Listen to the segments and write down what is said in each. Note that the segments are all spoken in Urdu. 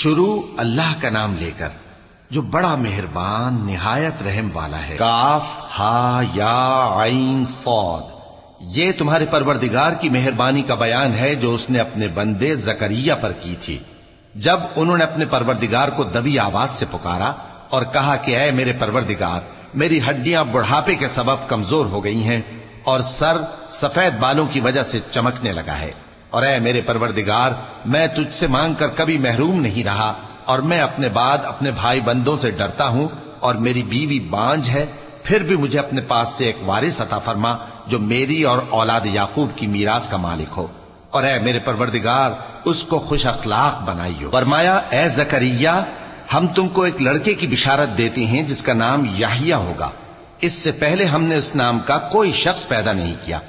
شروع اللہ کا نام لے کر جو بڑا مہربان نہایت رحم والا ہے۔ کاف ہا یا عین صاد، یہ تمہارے پروردگار کی مہربانی کا بیان ہے جو اس نے اپنے بندے زکریا پر کی تھی جب انہوں نے اپنے پروردگار کو دبی آواز سے پکارا اور کہا کہ اے میرے پروردگار، میری ہڈیاں بڑھاپے کے سبب کمزور ہو گئی ہیں اور سر سفید بالوں کی وجہ سے چمکنے لگا ہے، اور اے میرے پروردگار، میں تجھ سے مانگ کر کبھی محروم نہیں رہا، اور میں اپنے بعد اپنے بھائی بندوں سے ڈرتا ہوں، اور میری بیوی بانجھ ہے، پھر بھی مجھے اپنے پاس سے ایک وارث عطا فرما جو میری اور اولاد یعقوب کی میراث کا مالک ہو، اور اے میرے پروردگار اس کو خوش اخلاق بنائیو۔ فرمایا اے زکریا، ہم تم کو ایک لڑکے کی بشارت دیتے ہیں جس کا نام یحییٰ ہوگا، اس سے پہلے ہم نے اس نام کا کوئی شخص پیدا نہیں کیا۔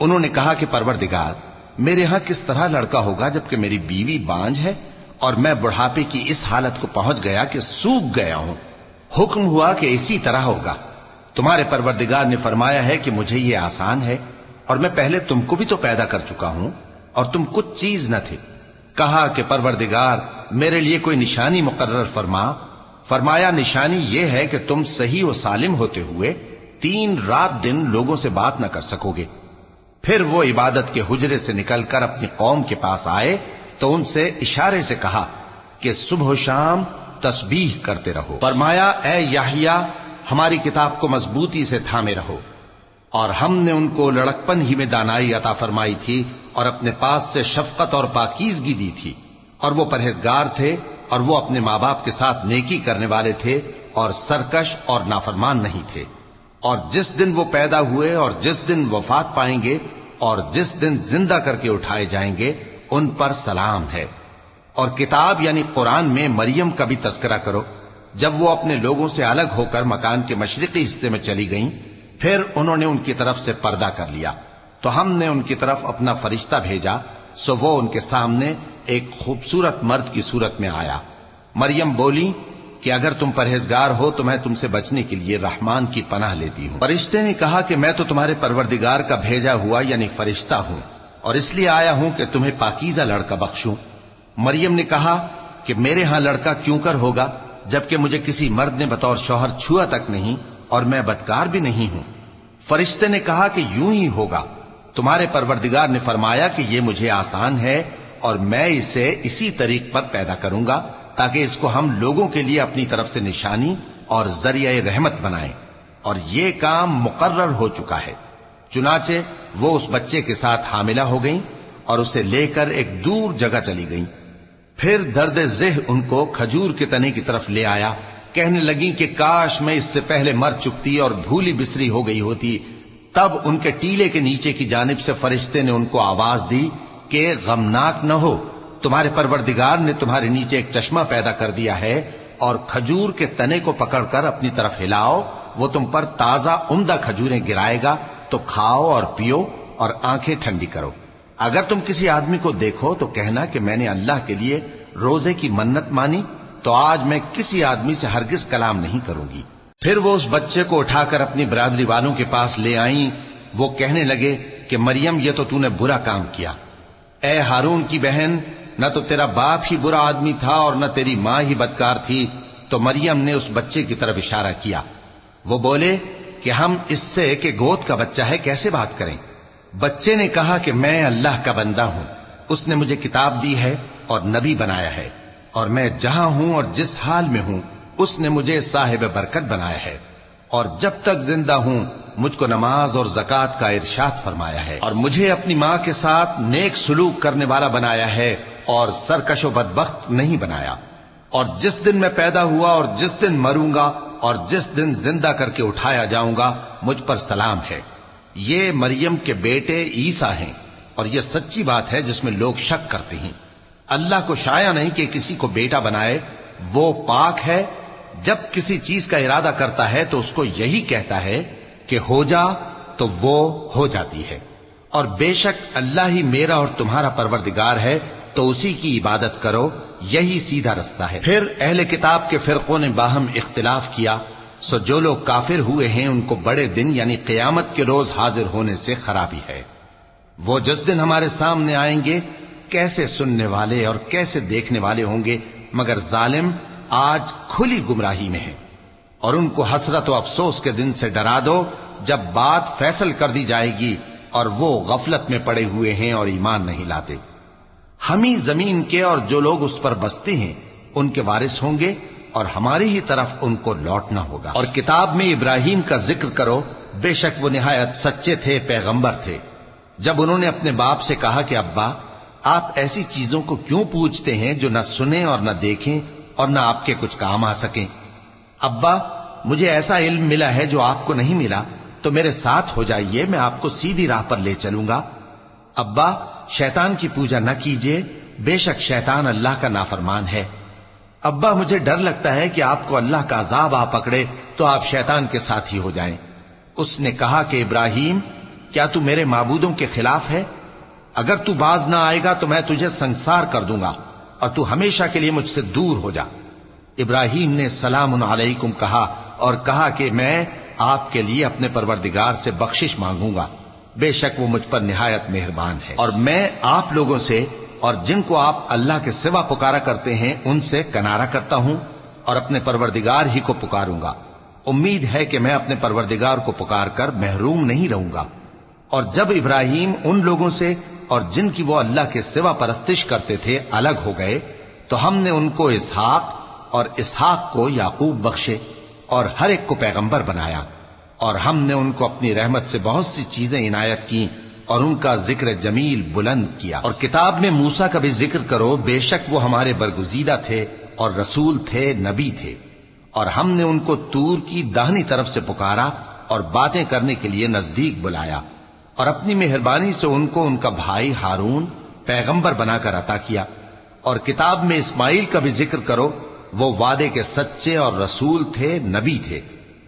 انہوں نے کہا کہ پروردگار، میرے ہاں کس طرح لڑکا ہوگا جبکہ میری بیوی بانجھ ہے اور میں بڑھاپے کی اس حالت کو پہنچ گیا کہ سوکھ گیا ہوں؟ حکم ہوا کہ اسی طرح ہوگا۔ تمہارے پروردگار نے فرمایا ہے کہ مجھے یہ آسان ہے، اور میں پہلے تم کو بھی تو پیدا کر چکا ہوں اور تم کچھ چیز نہ تھے۔ کہا کہ پروردگار، میرے لیے کوئی نشانی مقرر فرما۔ فرمایا نشانی یہ ہے کہ تم صحیح و سالم ہوتے ہوئے 3 رات دن لوگوں سے بات نہ کر سکو گے۔ پھر وہ عبادت کے حجرے سے نکل کر اپنی قوم کے پاس آئے تو ان سے اشارے سے کہا کہ صبح و شام تسبیح کرتے رہو۔ فرمایا اے یحییٰ، ہماری کتاب کو مضبوطی سے تھامے رہو، اور ہم نے ان کو لڑکپن ہی میں دانائی عطا فرمائی تھی اور اپنے پاس سے شفقت اور پاکیزگی دی تھی، اور وہ پرہیزگار تھے، اور وہ اپنے ماں باپ کے ساتھ نیکی کرنے والے تھے اور سرکش اور نافرمان نہیں تھے۔ اور جس دن وہ پیدا ہوئے اور جس دن وفات پائیں گے اور جس دن زندہ کر کے اٹھائے جائیں گے ان پر سلام ہے۔ اور کتاب یعنی قرآن میں مریم کا بھی تذکرہ کرو، جب وہ اپنے لوگوں سے الگ ہو کر مکان کے مشرقی حصے میں چلی گئیں، پھر انہوں نے ان کی طرف سے پردہ کر لیا تو ہم نے ان کی طرف اپنا فرشتہ بھیجا، سو وہ ان کے سامنے ایک خوبصورت مرد کی صورت میں آیا۔ مریم بولی کہ اگر تم پرہیزگار ہو تو میں تم سے بچنے کے لیے رحمان کی پناہ لیتی ہوں۔ فرشتے نے کہا کہ میں تو تمہارے پروردگار کا بھیجا ہوا یعنی فرشتہ ہوں، اور اس لیے آیا ہوں کہ تمہیں پاکیزہ لڑکا بخشوں۔ مریم نے کہا کہ میرے ہاں لڑکا کیوں کر ہوگا جبکہ مجھے کسی مرد نے بطور شوہر چھوا تک نہیں اور میں بدکار بھی نہیں ہوں۔ فرشتے نے کہا کہ یوں ہی ہوگا۔ تمہارے پروردگار نے فرمایا کہ یہ مجھے آسان ہے اور میں اسے اسی طریق پر پیدا کروں گا تاکہ اس کو ہم لوگوں کے لیے اپنی طرف سے نشانی اور ذریعہ رحمت بنائیں، اور یہ کام مقرر ہو چکا ہے۔ چنانچہ وہ اس بچے کے ساتھ حاملہ ہو گئیں اور اسے لے کر ایک دور جگہ چلی گئیں۔ پھر درد ذہ ان کو کھجور کے تنے کی طرف لے آیا، کہنے لگیں کہ کاش میں اس سے پہلے مر چکتی اور بھولی بسری ہو گئی ہوتی۔ تب ان کے ٹیلے کے نیچے کی جانب سے فرشتے نے ان کو آواز دی کہ غمناک نہ ہو، تمہارے پروردگار نے تمہارے نیچے ایک چشمہ پیدا کر دیا ہے، اور کھجور کے تنے کو پکڑ کر اپنی طرف ہلاؤ، وہ تم پر تازہ عمدہ کھجوریں گرائے گا، تو کھاؤ اور پیو اور آنکھیں ٹھنڈی کرو۔ اگر تم کسی آدمی کو دیکھو تو کہنا کہ میں نے اللہ کے لیے روزے کی منت مانی، تو آج میں کسی آدمی سے ہرگز کلام نہیں کروں گی۔ پھر وہ اس بچے کو اٹھا کر اپنی برادری والوں کے پاس لے آئیں۔ وہ کہنے لگے کہ مریم، یہ تو نے برا کام کیا۔ اے ہارون کی بہن، نہ تو تیرا باپ ہی برا آدمی تھا اور نہ تیری ماں ہی بدکار تھی۔ تو مریم نے اس بچے کی طرف اشارہ کیا۔ وہ بولے کہ ہم اس سے کہ گود کا بچہ ہے کیسے بات کریں؟ بچے نے کہا کہ میں اللہ کا بندہ ہوں، اس نے مجھے کتاب دی ہے اور نبی بنایا ہے، اور میں جہاں ہوں اور جس حال میں ہوں اس نے مجھے صاحب برکت بنایا ہے، اور جب تک زندہ ہوں مجھ کو نماز اور زکوٰۃ کا ارشاد فرمایا ہے، اور مجھے اپنی ماں کے ساتھ نیک سلوک کرنے والا بنایا ہے اور سرکش و بدبخت نہیں بنایا، اور جس دن میں پیدا ہوا اور جس دن مروں گا اور جس دن زندہ کر کے اٹھایا جاؤں گا مجھ پر سلام ہے۔ یہ مریم کے بیٹے عیسیٰ ہیں، اور یہ سچی بات ہے جس میں لوگ شک کرتے ہیں۔ اللہ کو شایع نہیں کہ کسی کو بیٹا بنائے، وہ پاک ہے۔ جب کسی چیز کا ارادہ کرتا ہے تو اس کو یہی کہتا ہے کہ ہو جا، تو وہ ہو جاتی ہے۔ اور بے شک اللہ ہی میرا اور تمہارا پروردگار ہے، تو اسی کی عبادت کرو، یہی سیدھا رستہ ہے۔ پھر اہل کتاب کے فرقوں نے باہم اختلاف کیا، سو جو لوگ کافر ہوئے ہیں ان کو بڑے دن یعنی قیامت کے روز حاضر ہونے سے خرابی ہے۔ وہ جس دن ہمارے سامنے آئیں گے کیسے سننے والے اور کیسے دیکھنے والے ہوں گے مگر ظالم آج کھلی گمراہی میں ہے۔ اور ان کو حسرت و افسوس کے دن سے ڈرا دو جب بات فیصل کر دی جائے گی اور وہ غفلت میں پڑے ہوئے ہیں اور ایمان نہیں لاتے۔ ہم ہی زمین کے اور جو لوگ اس پر بستے ہیں ان کے وارث ہوں گے اور ہماری ہی طرف ان کو لوٹنا ہوگا۔ اور کتاب میں ابراہیم کا ذکر کرو، بے شک وہ نہایت سچے تھے، پیغمبر تھے۔ جب انہوں نے اپنے باپ سے کہا کہ ابا، آپ ایسی چیزوں کو کیوں پوچھتے ہیں جو نہ سنیں اور نہ دیکھیں اور نہ آپ کے کچھ کام آ سکیں؟ ابا، مجھے ایسا علم ملا ہے جو آپ کو نہیں ملا، تو میرے ساتھ ہو جائیے، میں آپ کو سیدھی راہ پر لے چلوں گا۔ ابا، شیطان کی پوجا نہ کیجیے، بے شک شیطان اللہ کا نافرمان ہے۔ ابا، مجھے ڈر لگتا ہے کہ آپ کو اللہ کا عذاب آ پکڑے تو آپ شیطان کے ساتھی ہو جائیں۔ اس نے کہا کہ ابراہیم، کیا تو میرے معبودوں کے خلاف ہے؟ اگر تو باز نہ آئے گا تو میں تجھے سنسار کر دوں گا اور تو ہمیشہ کے لیے مجھ سے دور ہو جا۔ ابراہیم نے سلام علیکم کہا اور کہا کہ میں آپ کے لیے اپنے پروردگار سے بخشش مانگوں گا، بے شک وہ مجھ پر نہایت مہربان ہے، اور میں آپ لوگوں سے اور جن کو آپ اللہ کے سوا پکارا کرتے ہیں ان سے کنارہ کرتا ہوں اور اپنے پروردگار ہی کو پکاروں گا۔ امید ہے کہ میں اپنے پروردگار کو پکار کر محروم نہیں رہوں گا۔ اور جب ابراہیم ان لوگوں سے اور جن کی وہ اللہ کے سوا پرستش کرتے تھے الگ ہو گئے تو ہم نے ان کو اسحاق اور اسحاق کو یعقوب بخشے اور ہر ایک کو پیغمبر بنایا، اور ہم نے ان کو اپنی رحمت سے بہت سی چیزیں عنایت کی اور ان کا ذکر جمیل بلند کیا۔ اور کتاب میں موسیٰ کا بھی ذکر کرو، بے شک وہ ہمارے برگزیدہ تھے اور رسول تھے، نبی تھے، اور ہم نے ان کو طور کی داہنی طرف سے پکارا اور باتیں کرنے کے لیے نزدیک بلایا، اور اپنی مہربانی سے ان کو ان کا بھائی ہارون پیغمبر بنا کر عطا کیا۔ اور کتاب میں اسماعیل کا بھی ذکر کرو، وہ وعدے کے سچے اور رسول تھے، نبی تھے،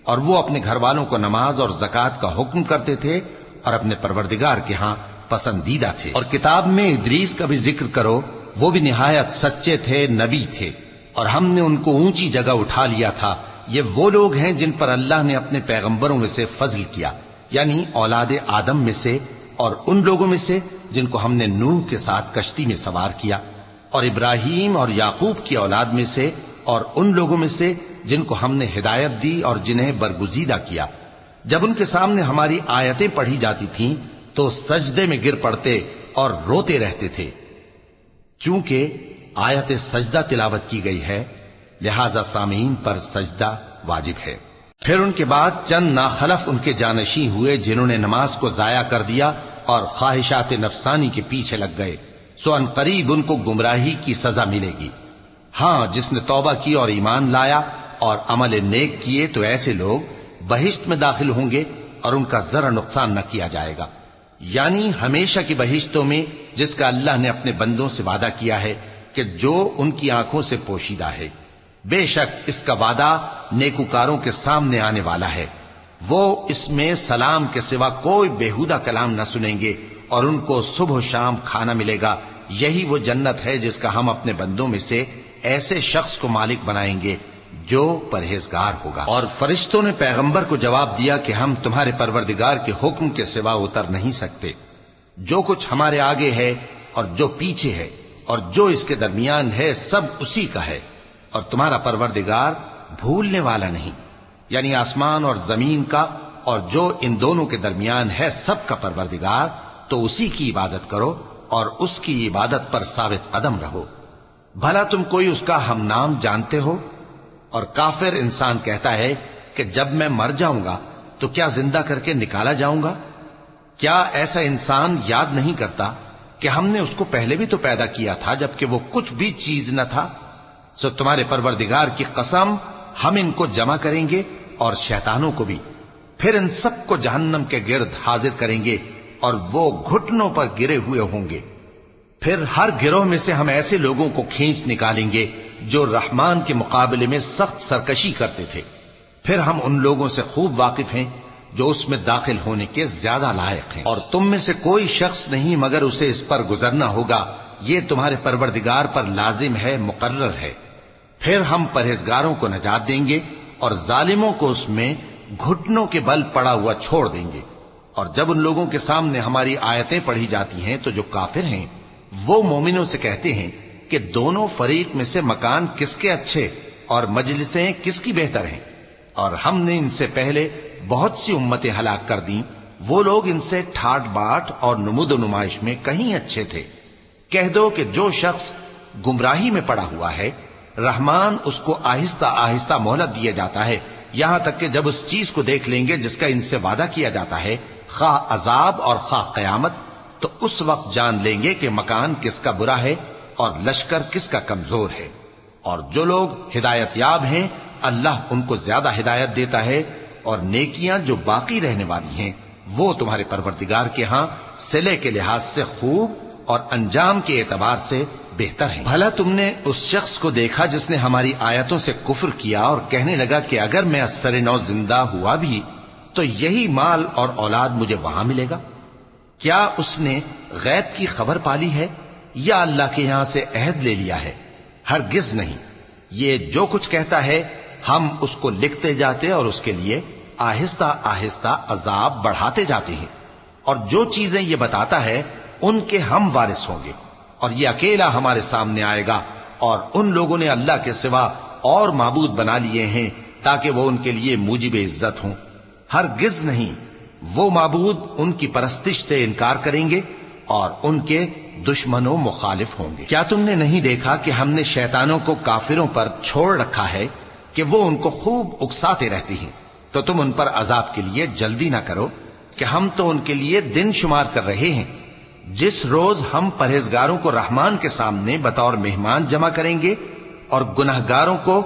اور وہ اپنے گھر والوں کو نماز اور زکوٰۃ کا حکم کرتے تھے اور اپنے پروردگار کے ہاں پسندیدہ تھے۔ اور کتاب میں ادریس کا بھی ذکر کرو، وہ بھی نہایت سچے تھے، نبی تھے، اور ہم نے ان کو اونچی جگہ اٹھا لیا تھا۔ یہ وہ لوگ ہیں جن پر اللہ نے اپنے پیغمبروں میں سے فضل کیا، یعنی اولاد آدم میں سے، اور ان لوگوں میں سے جن کو ہم نے نوح کے ساتھ کشتی میں سوار کیا، اور ابراہیم اور یعقوب کی اولاد میں سے، اور ان لوگوں میں سے جن کو ہم نے ہدایت دی اور جنہیں برگزیدہ کیا۔ جب ان کے سامنے ہماری آیتیں پڑھی جاتی تھیں تو سجدے میں گر پڑتے اور روتے رہتے تھے۔ چونکہ آیت سجدہ تلاوت کی گئی ہے لہذا سامعین پر سجدہ واجب ہے۔ پھر ان کے بعد چند ناخلف ان کے جانشین ہوئے جنہوں نے نماز کو ضائع کر دیا اور خواہشات نفسانی کے پیچھے لگ گئے، سو ان قریب ان کو گمراہی کی سزا ملے گی۔ ہاں، جس نے توبہ کی اور ایمان لایا اور عمل نیک کیے تو ایسے لوگ بہشت میں داخل ہوں گے اور ان کا ذرا نقصان نہ کیا جائے گا، یعنی ہمیشہ کی بہشتوں میں جس کا اللہ نے اپنے بندوں سے وعدہ کیا ہے کہ جو ان کی آنکھوں سے پوشیدہ ہے۔ بے شک اس کا وعدہ نیکوکاروں کے سامنے آنے والا ہے، وہ اس میں سلام کے سوا کوئی بیہودہ کلام نہ سنیں گے اور ان کو صبح و شام کھانا ملے گا۔ یہی وہ جنت ہے جس کا ہم اپنے بندوں میں سے ایسے شخص کو مالک بنائیں گے جو پرہیزگار ہوگا۔ اور فرشتوں نے پیغمبر کو جواب دیا کہ ہم تمہارے پروردگار کے حکم کے سوا اتر نہیں سکتے، جو کچھ ہمارے آگے ہے اور جو پیچھے ہے اور جو اس کے درمیان ہے سب اسی کا ہے، اور تمہارا پروردگار بھولنے والا نہیں، یعنی آسمان اور زمین کا اور جو ان دونوں کے درمیان ہے سب کا پروردگار، تو اسی کی عبادت کرو اور اس کی عبادت پر ثابت قدم رہو۔ بھلا تم کوئی اس کا ہم نام جانتے ہو؟ اور کافر انسان کہتا ہے کہ جب میں مر جاؤں گا تو کیا زندہ کر کے نکالا جاؤں گا؟ کیا ایسا انسان یاد نہیں کرتا کہ ہم نے اس کو پہلے بھی تو پیدا کیا تھا جبکہ وہ کچھ بھی چیز نہ تھا؟ سو تمہارے پروردگار کی قسم ہم ان کو جمع کریں گے اور شیطانوں کو بھی، پھر ان سب کو جہنم کے گرد حاضر کریں گے اور وہ گھٹنوں پر گرے ہوئے ہوں گے۔ پھر ہر گروہ میں سے ہم ایسے لوگوں کو کھینچ نکالیں گے جو رحمان کے مقابلے میں سخت سرکشی کرتے تھے، پھر ہم ان لوگوں سے خوب واقف ہیں جو اس میں داخل ہونے کے زیادہ لائق ہیں، اور تم میں سے کوئی شخص نہیں مگر اسے اس پر گزرنا ہوگا، یہ تمہارے پروردگار پر لازم ہے، مقرر ہے۔ پھر ہم پرہیزگاروں کو نجات دیں گے اور ظالموں کو اس میں گھٹنوں کے بل پڑا ہوا چھوڑ دیں گے۔ اور جب ان لوگوں کے سامنے ہماری آیتیں پڑھی جاتی ہیں تو جو کافر ہیں وہ مومنوں سے کہتے ہیں کہ دونوں فریق میں سے مکان کس کے اچھے اور مجلسیں کس کی بہتر ہیں، اور ہم نے ان سے پہلے بہت سی امتیں ہلاک کر دیں، وہ لوگ ان سے ٹھاٹ باٹ اور نمود و نمائش میں کہیں اچھے تھے۔ کہہ دو کہ جو شخص گمراہی میں پڑا ہوا ہے، رحمان اس کو آہستہ آہستہ مہلت دیا جاتا ہے، یہاں تک کہ جب اس چیز کو دیکھ لیں گے جس کا ان سے وعدہ کیا جاتا ہے، خواہ عذاب اور خواہ قیامت، تو اس وقت جان لیں گے کہ مکان کس کا برا ہے اور لشکر کس کا کمزور ہے۔ اور جو لوگ ہدایت یاب ہیں اللہ ان کو زیادہ ہدایت دیتا ہے، اور نیکیاں جو باقی رہنے والی ہیں وہ تمہارے پروردگار کے ہاں صلے کے لحاظ سے خوب اور انجام کے اعتبار سے بہتر ہیں۔ بھلا تم نے اس شخص کو دیکھا جس نے ہماری آیتوں سے کفر کیا اور کہنے لگا کہ اگر میں ازسر نو زندہ ہوا بھی تو یہی مال اور اولاد مجھے وہاں ملے گا؟ کیا اس نے غیب کی خبر پالی ہے یا اللہ کے یہاں سے عہد لے لیا ہے؟ ہرگز نہیں، یہ جو کچھ کہتا ہے ہم اس کو لکھتے جاتے اور اس کے لیے آہستہ آہستہ عذاب بڑھاتے جاتے ہیں، اور جو چیزیں یہ بتاتا ہے ان کے ہم وارث ہوں گے، اور یہ اکیلا ہمارے سامنے آئے گا، اور ان لوگوں نے اللہ کے سوا اور معبود بنا لیے ہیں تاکہ وہ ان کے لیے موجب عزت ہوں۔ ہرگز نہیں، وہ معبود ان کی پرستش سے انکار کریں گے اور ان کے دشمن و مخالف ہوں گے۔ کیا تم نے نہیں دیکھا کہ ہم نے شیطانوں کو کافروں پر چھوڑ رکھا ہے کہ وہ ان کو خوب اکساتے رہتے ہیں؟ تو تم ان پر عذاب کے لیے جلدی نہ کرو کہ ہم تو ان کے لیے دن شمار کر رہے ہیں، جس روز ہم پرہیزگاروں کو رحمان کے سامنے بطور مہمان جمع کریں گے اور گناہگاروں کو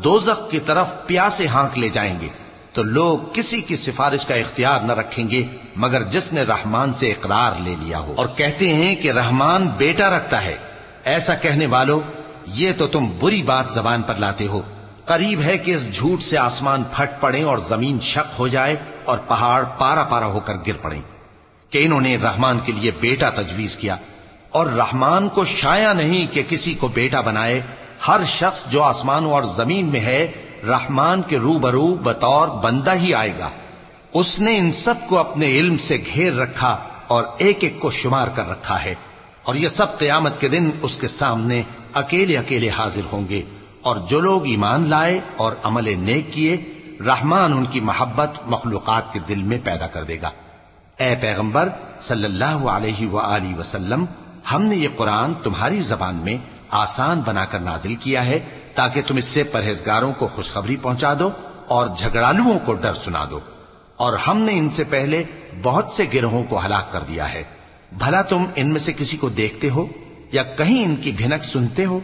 دوزخ کی طرف پیاسے ہانک لے جائیں گے، تو لوگ کسی کی سفارش کا اختیار نہ رکھیں گے مگر جس نے رحمان سے اقرار لے لیا ہو، اور کہتے ہیں کہ رحمان بیٹا رکھتا ہے۔ ایسا کہنے والو، یہ تو تم بری بات زبان پر لاتے ہو۔ قریب ہے کہ اس جھوٹ سے آسمان پھٹ پڑیں اور زمین شق ہو جائے اور پہاڑ پارا پارا ہو کر گر پڑیں کہ انہوں نے رحمان کے لیے بیٹا تجویز کیا، اور رحمان کو شایع نہیں کہ کسی کو بیٹا بنائے۔ ہر شخص جو آسمانوں اور زمین میں ہے رحمان کے روبرو بطور بندہ ہی آئے گا۔ اس نے ان سب کو اپنے علم سے گھیر رکھا اور ایک ایک کو شمار کر رکھا ہے، اور یہ سب قیامت کے دن اس کے سامنے اکیلے اکیلے حاضر ہوں گے۔ اور جو لوگ ایمان لائے اور عمل نیک کیے، رحمان ان کی محبت مخلوقات کے دل میں پیدا کر دے گا۔ اے پیغمبر صلی اللہ علیہ وآلہ وسلم، ہم نے یہ قرآن تمہاری زبان میں آسان بنا کر نازل کیا ہے تاکہ تم اس سے پرہیزگاروں کو خوشخبری پہنچا دو اور جھگڑالوؤں کو ڈر سنا دو، اور ہم نے ان سے پہلے بہت سے گروہوں کو ہلاک کر دیا ہے۔ بھلا تم ان میں سے کسی کو دیکھتے ہو یا کہیں ان کی بھنک سنتے ہو؟